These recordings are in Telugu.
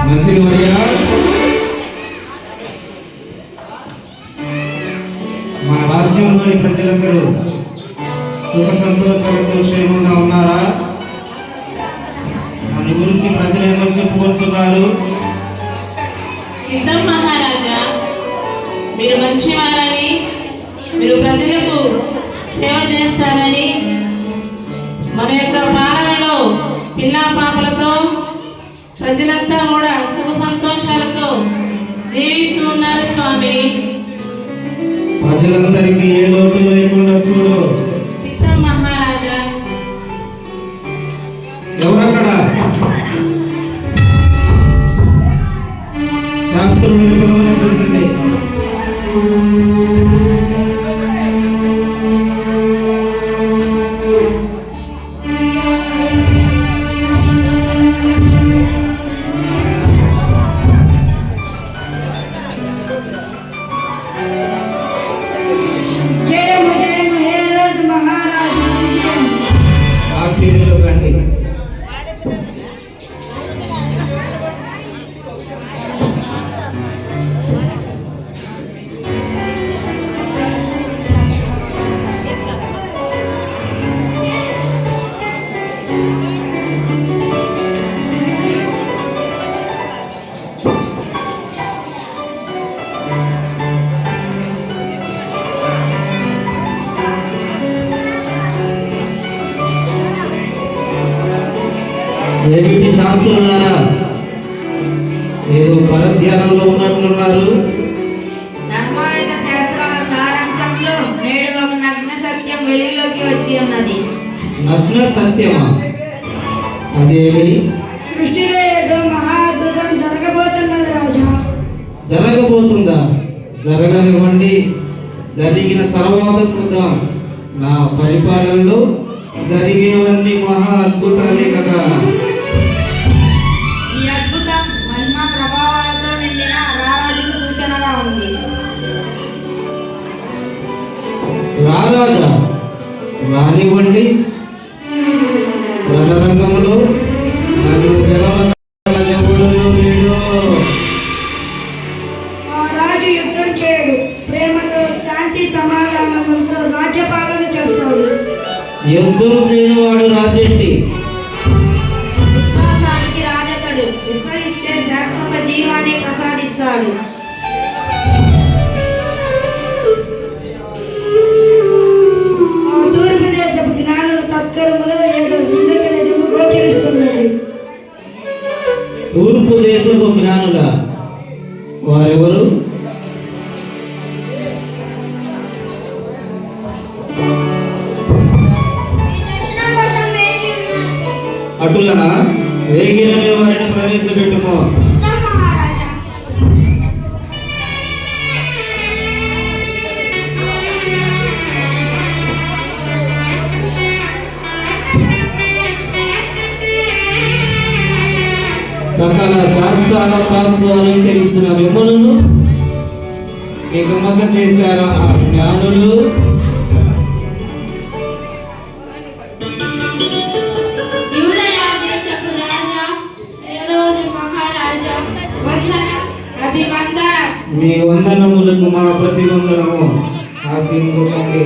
మంత్రివర్య, మన రాజ్యంలోని ప్రజలందరూ సుఖ సంతోషాలతో క్షేమంగా ఉన్నారా? మన గురించి ప్రజలు ఏమో చెప్పుకొచ్చున్నారు. చిత్తం మహారాజా, మీరు మంచివారని, మీరు ప్రజలకు సేవ చేస్తారని, మన యొక్క పాలనలో పిల్లా పాపలతో ప్రజలంతా కూడా సుఖ సంతోషాలతో జీవిస్తూ ఉన్నారు స్వామి. ప్రజలందరికీ ఏ లోటు లేకుండా చూడు. చిత్తం మహారాజా. ఎవరక్కడ? శాస్త్రులు పిలవని ఏమిటి శాస్త్రులారా, ఏదో పరధ్యానంలో ఉన్నట్లున్నారు. ధర్మవేద శాస్త్రాల సారాంశంలో నేడు ఒక నగ్న సత్యం వెలుగులోకి వచ్చి ఉన్నది. నగ్న సత్యమా? అదేమి? సృష్టిలో ఏదో మహా అద్భుతం జరగబోతున్నది రాజా. జరగబోతుందా? జరగనివ్వండి, జరిగిన తర్వాత చూద్దాం. నా పరిపాలనలో జరిగేవన్నీ మహా అద్భుతాలే కదా. ఈ అద్భుతం మహిమ ప్రభావాలతో నిండిన రారాజుకు సూచనగా ఉంది. రారాజా? రానివ్వండి. రణరంగంలో నన్ను గెలవగలడు లేడు. ఆ రాజు యుద్ధం చేయడు, ప్రేమతో శాంతి సమాధానంతో రాజ్యపాలన చేస్తాడు. యుద్ధం చేయనివాడు రాజేంటి? విశ్వాసానికి రాజతడు, విశ్వసిస్తే శాశ్వత జీవాన్ని ప్రసాదిస్తాడు. తూర్పు దేశపు జ్ఞానుల తత్కరములో ఏదో వివేక నిజము గోచరిస్తున్నది. తూర్పు దేశపు జ్ఞానుల వారెవరు? అటులనా? వేగిరనే వారిని ప్రవేశపెట్టుమో. సకల శాస్త్రాల తత్వాన్ని తెలిసిన మిమ్మలను ఎగమగ చేశారు ఆ జ్ఞానులు. మీ వందనములకు మా ప్రతివందనము. ఆశీర్వదించండి.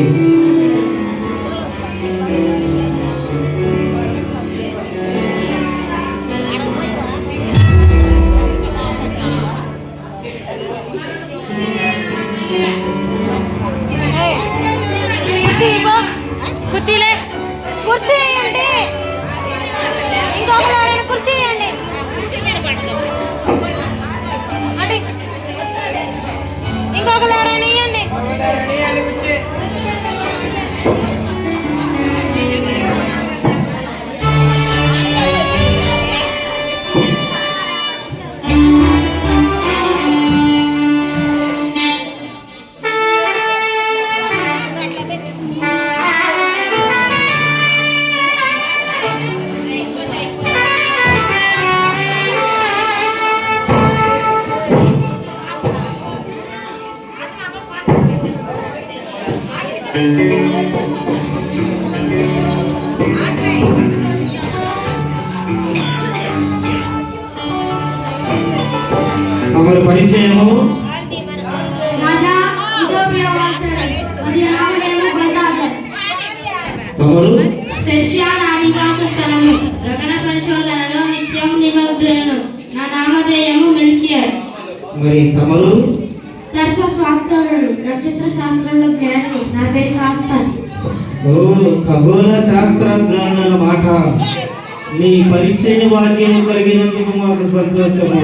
కుర్చీలే, కుర్చీ వేయండి. ఇంకొక కుర్చీ వేయండి. అంటే ఇంకొక ఎవరైనా ఇవ్వండి. తమరి పరిచయము? రాజా ఇథియోపియా వాసుడు మరియు నామధేయము బెల్షాజర్. తమరు? పెర్షియా నా నివాస స్థలము. గగన పరిశోధనలో నిత్యం నిమగ్నులను. నా నామధేయము మెల్షియర్. మరి తమరు? తర్సస్ వాస్తవుడు నక్షత్ర శాస్త్రంలో జ్ఞాని. నా పేరు కాస్పర్. ఓ ఖగోళ శాస్త్రజ్ఞానుల మాట. నీ పరిచయ వాక్యము కలిగినందుకు మాకు సంతోషము.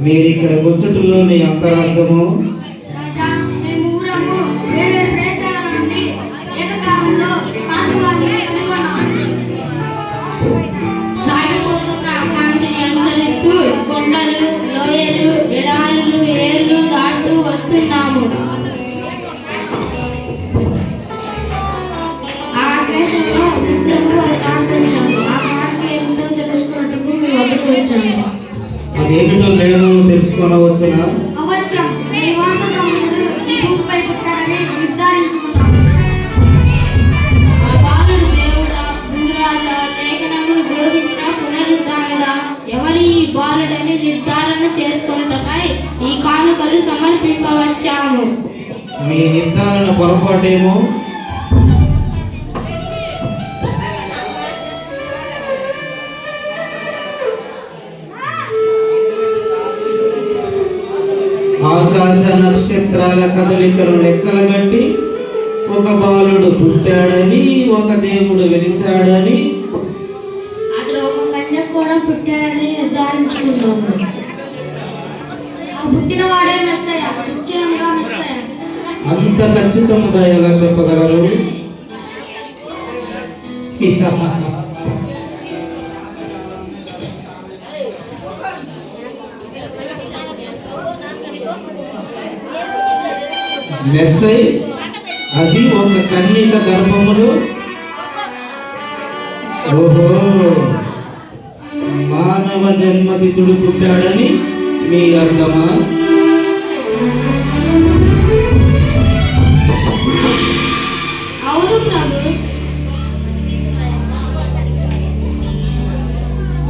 మీరు ఇక్కడ వచ్చుటలో నీ అంతరార్థము? రాజా మేము ఊరము వేరే దేశాల నుండి ఏకకాలంలో కాంతివాదిని కనుగొన్నాము. సాగిపోతున్న కాంతిని అనుసరిస్తూ కొండలు, లోయలు, ఎడారులు, ఏర్లు దాటుతూ వస్తున్నాము. ఆ అన్వేషణలో ముగ్గురము వారి కాంతి వచ్చాము. ఆ కాంతి ఏమిటో తెలుసుకున్నట్టుకు మీ వద్దకు వచ్చాము. అదేమిటో మేము తెలుసుకొనవచ్చునా? అవశ్యం దైవాంశ సంబంధుడు ఈ భూమిపై పుట్టాడని నిర్ధారించుకున్నాము. ఆ బాలుడు దేవుడా, భూరాజా, లేఖనములు బోధించిన పునరుద్ధానుడా, ఎవరి ఈ బాలుడని నిర్ధారణ చేసుకొనుటకై ఈ కానుకలు సమర్పింపవచ్చాము. మీ నిర్ధారణ పొరపాటేమో. ఆకాశ నక్షత్రాల కదలికలు లెక్కలు గట్టి ఒక బాలుడు పుట్టాడని, ఒక దేవుడు వెలిశాడని, అతడు ఒక కన్య కూడా పుట్టాడని నిర్ధారించుకున్నాము. ఆ పుట్టినవాడే మెస్సయ్య, నిశ్చయంగా మెస్సయ్య. అంత ఖచ్చితంగా ఎలా చెప్పగలరు? మెస్సై అది ఒక కన్యక గర్భములు. ఓహో, మానవ జన్మదితుడు పుట్టాడని మీ అర్థమా? అవును ప్రభు.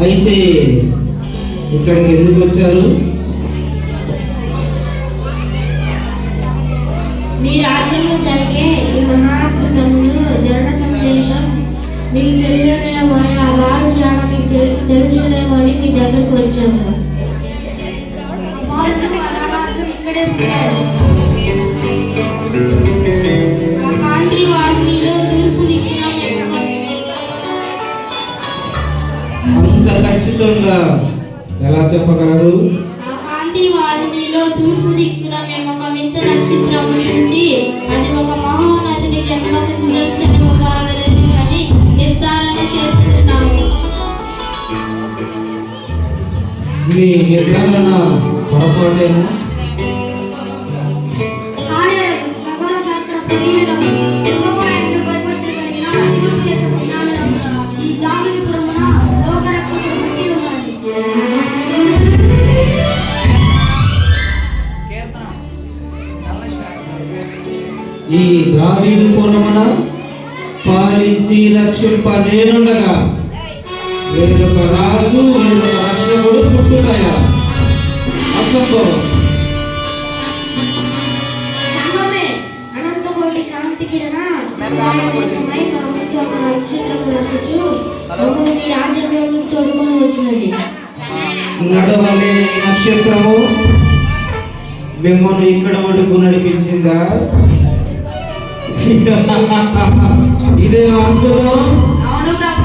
అయితే ఇక్కడికి ఎందుకు వచ్చారు? మీ రాజ్యంలో జరిగే ఈ మహాద్భుతమును ధరణ సందేశం మీకు తెలియలేమని, ఆ బాలు జాడ మీకు తెలియలేమని మీ దగ్గరకు వచ్చాము. ఇక్కడే పుట్టారు. ఆ కాంతి వారిలో తూర్పు దిక్కున మెరుపు. అంత ఖచ్చితంగా ఎలా చెప్పగలరు? ఆ కాంతి వారిలో తూర్పు దిక్కున మేము ఒక వింత నక్షత్రము చూసి అది ఒక మహోన్నతిని జన్మకు నిదర్శనముగా వెలసిందని నిర్ధారణ చేస్తున్నాము. మీ నిర్ధారణ పొరపాటేమో. ఆడేరు ఖగోళ శాస్త్ర ప్రవీణుడము, యెహోవా యందు భయభక్తులు కలిగిన తూర్పు దేశపు జ్ఞానులము. ఈ దావీదుపురమున లోకరక్షకుడు పుట్టి ఉన్నాడు. ఈ దావీదు పురమున పాలించి రక్షింప నేనుండగా వేరొక రాజు, వేరొక రక్షకుడు పుట్టుతాయా? అసంభవం. సంగమే అనంతకోటి కాంతి కిరణ సర్వాంగమై మా ముందు ఒక నక్షత్రము రచుచు మమ్మల్ని నీ రాజ్యంలోకి తోడుకొని వచ్చినది. నడవలే ఈ నక్షత్రము మిమ్మల్ని ఇక్కడ మటుకు నడిపించిందా? ఇదే అద్భుతం. అవును ప్రభు.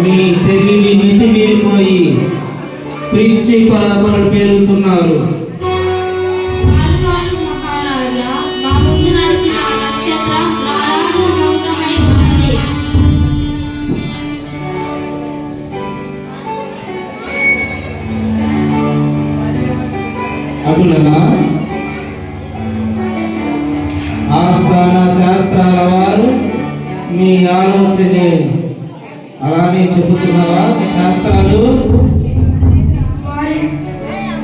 మీ తెలివి మితిమీరిపోయి ప్రిన్సి పరపరలు పేరుతున్నారు. కాలుకాలు మహారాజా, మా ముందు నడిచిన ఆ నక్షత్రం ప్రారంభమై ఉన్నది. అటులనా ఆస్థాన శాస్త్రాల వారు మీ ఆలోచనే అలానే చెబుతున్నావా మీ శాస్త్రాలు? వారి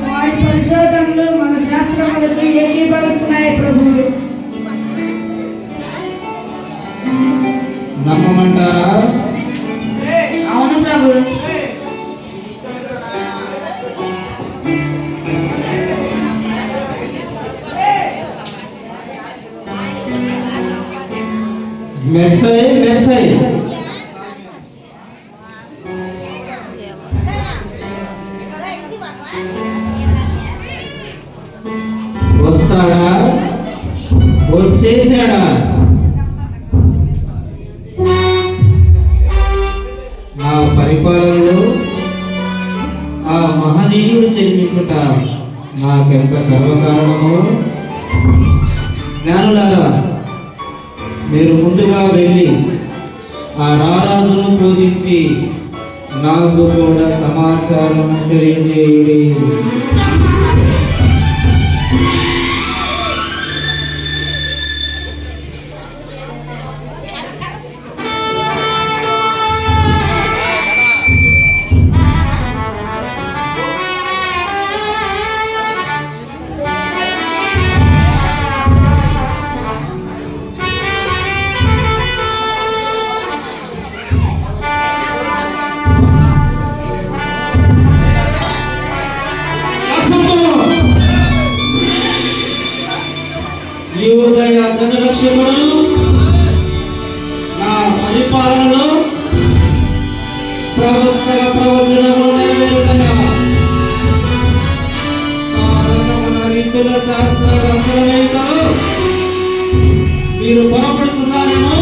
వారి పరిశోధనలు మన శాస్త్రములకు ఏకీభవిస్తున్నాయి ప్రభు. నమ్మమంటారా? అవును ప్రభు. మెస్సై మెస్సై వస్తాడా? వచ్చేసాడా? నా పరిపాలనలో ఆ మహనీయుడు జన్మించుట నాకెంత గర్వకారణము. జ్ఞానులారా, మీరు ముందుగా వెళ్ళి ఆ రారాజును పూజించి నాకు కూడా సమాచారం తెలియజేయుడి. యూదయ జనరక్షకుడు నా పరిపాలనలో ప్రవక్తల ప్రవచనములు నెరవేరుతాయా? రీతుల శాస్త్ర గ్రంథాలు మీరు పొరపడుతున్నారేమో.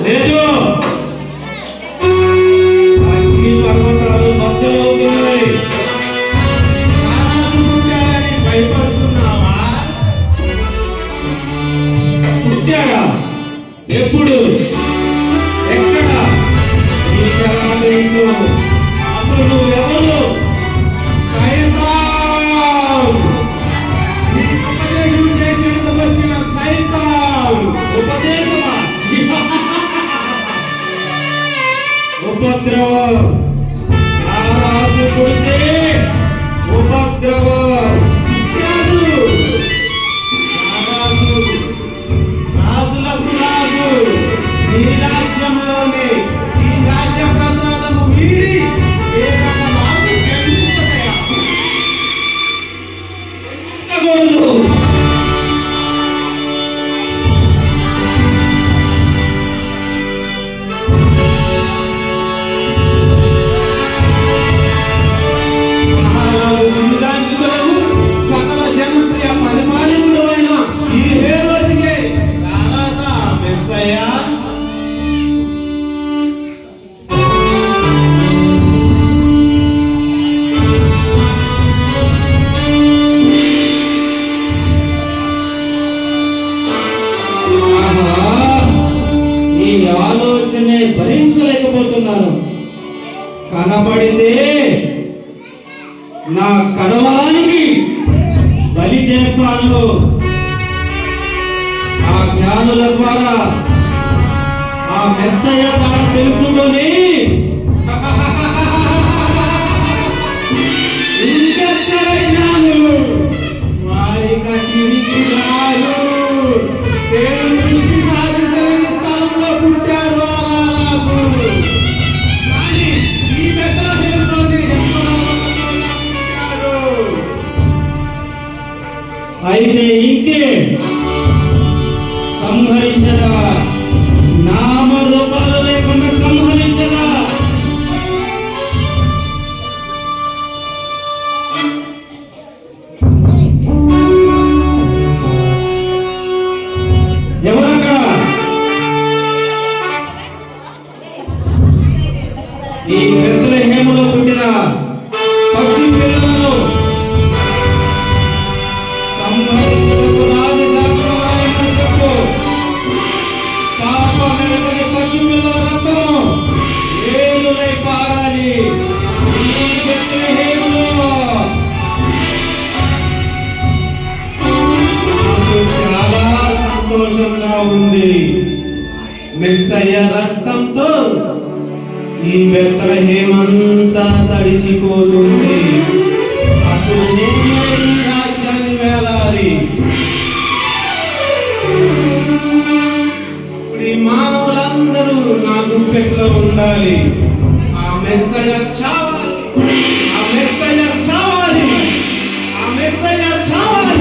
లేదు. అగ్ని పర్వతాలు బద్దలవుతున్నాయి. రారాజు పుట్టాడని భయపడుతున్నావా? పుట్టాడా? ఎప్పుడు? ఎక్కడ? నీకెలా తెలుసు? అసలు నువ్వెవరు? సైతాన్! నీకు ఉపదేశం చేసేందుకు వచ్చిన సైతాన్! ఉపదేశమా? ఉపద్రవం. ఆ రాజు పుడితే ఉపద్రవం. రాజు! రారాజు! రాజులకు రాజు! ఈ రాజ్యంలోనే ఈ రాజ్య ప్రసాదము వీడి ఏదైనా రాజు గెలుచుకుంటాయా? ఉండకూడదు. మహారాజు దివ్యాంగితులకు సకల జనప్రియ పరిపాలకుడు అయిన ఈ హేరోదికే రారాజా మెస్సయ్యా. ఆహా, ఈ ఆలోచనే భరించలేకపోతున్నాను. కనబడితే నా కడవలానికి బలి చేస్తాను. ఆ జ్ఞానుల ద్వారా ఆ మెస్సయ్య తాను తెలుసుకొని ఇంకెక్కర జ్ఞానులు వారిక తిరిగి రారు. దేవుని దృష్టి సాధించలేని స్థలంలో పుట్టాడు ఆ రారాజు. కానీ ఈ బెత్లెహేములోనే ఎక్కడో ఒక చోట పుట్టాడు. అయితే ఇంకే సంహరించదా? నామరూపాలు లేకుండా సంహరించదా? ఎవరక్కడ? ఈ బెత్లెహేములో పుట్టిన పసి పిల్లలను సంహరించుటకు రాజశాస్త్రమాయమని చెప్పు. పాపమెరుగని పసి పిల్లల రక్తము ఏలులై పారాలి ఈ బెత్లెహేములో. నాకు చాలా సంతోషంగా ఉంది. మెస్సయ్య రక్తంతో ఈ బెత్లెహేమంతా తడిసిపోతుంది. అప్పుడు నేనే ఈ రాజ్యాన్ని వేలాలి. ఇప్పుడు ఈ మానవులందరూ నా గుప్పెట్లో ఉండాలి. ఆ మెస్సయ్య చావాలి. ఆ మెస్సయ్య చావాలి. ఆ మెస్సయ్య చావాలి.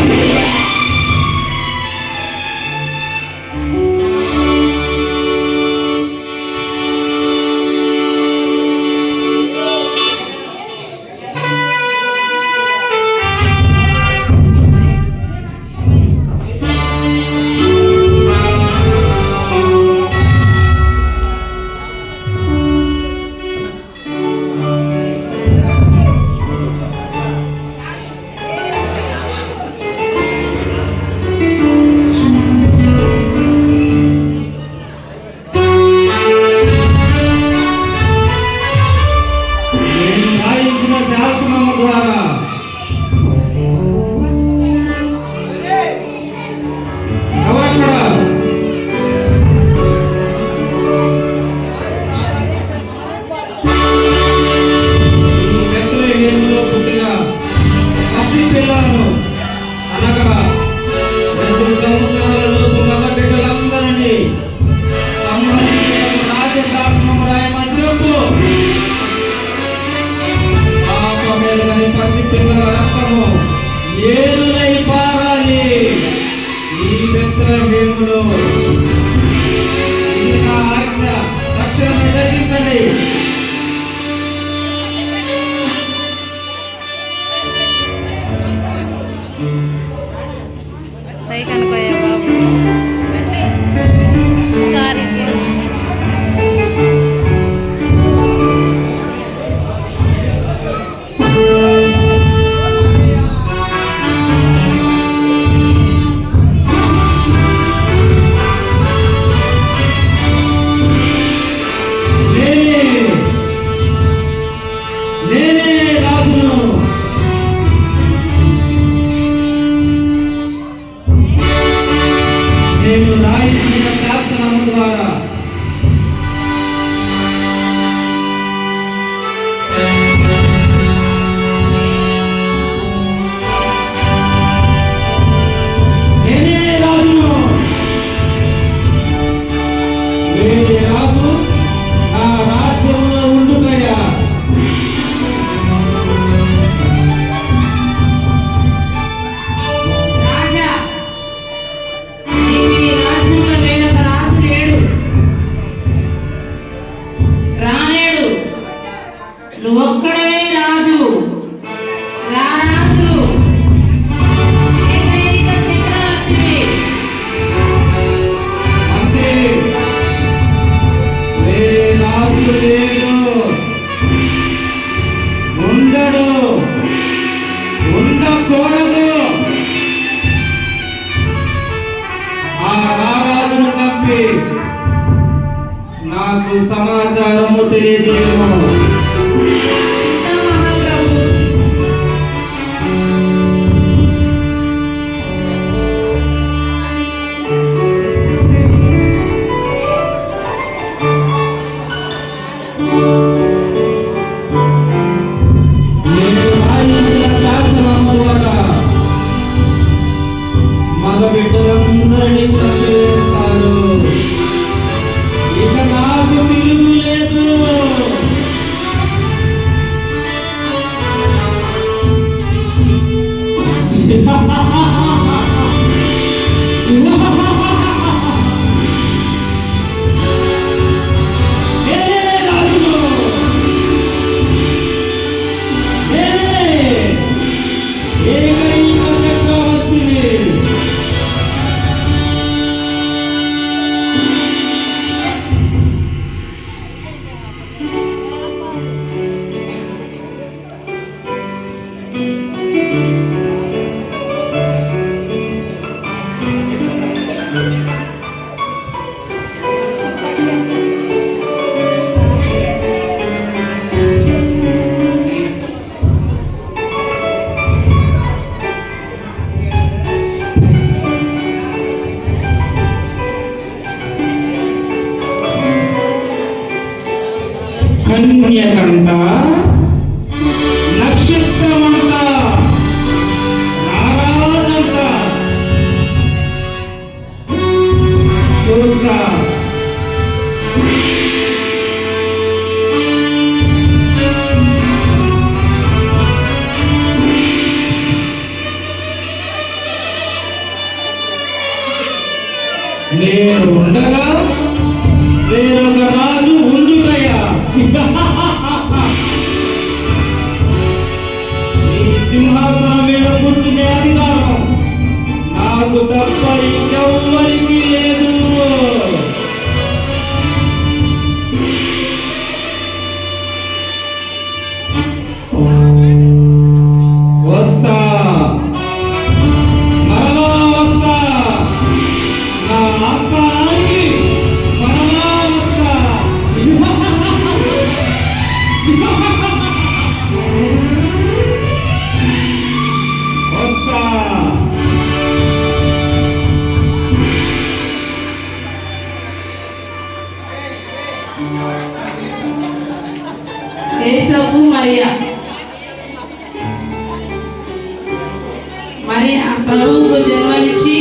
రాయించిన శాసనము ద్వారా నేనే రాజును. వేరే రాజు నా రాజ్యంలో ఉండుకయ్యా. రాజా, నీకు ఈ రాజ్యంలో వేరొక రాజు లేడు, రాలేడు. నువ్వొక్కడవే రాజు, రారాజు, ఏకైక చక్రవర్తివి. అంతే, వేరే రాజు లేడు, ఉండడు, ఉండకూడదు. ఆ రారాజును చంపి నాకు సమాచారము తెలియజేయము. మహాప్రభు, నేను రాయించిన శాసనము ద్వారా మగ బిడ్డలందరినీ చంపివేస్తారు. ఇక నాకు తిరుగులేదు. నేనే రాజును. నేనే ఏకైక చక్రవర్తిని. కన్యకంట, నక్షత్రమంట, రారాజంట, చూస్తా. నేను ఉండగా వేరొక రాజు ఉండుకయ్యా. ఈ సింహాసనం మీద కూర్చునే అధికారం నాకు తప్ప ఇంకెవ్వరికీ లేదు. వస్తా, మరలా వస్తా, నా ఆస్థానానికి మరలా వస్తా. వస్తా. యేసపు మరియా, మరియా ప్రభువుకు జన్మనిచ్చి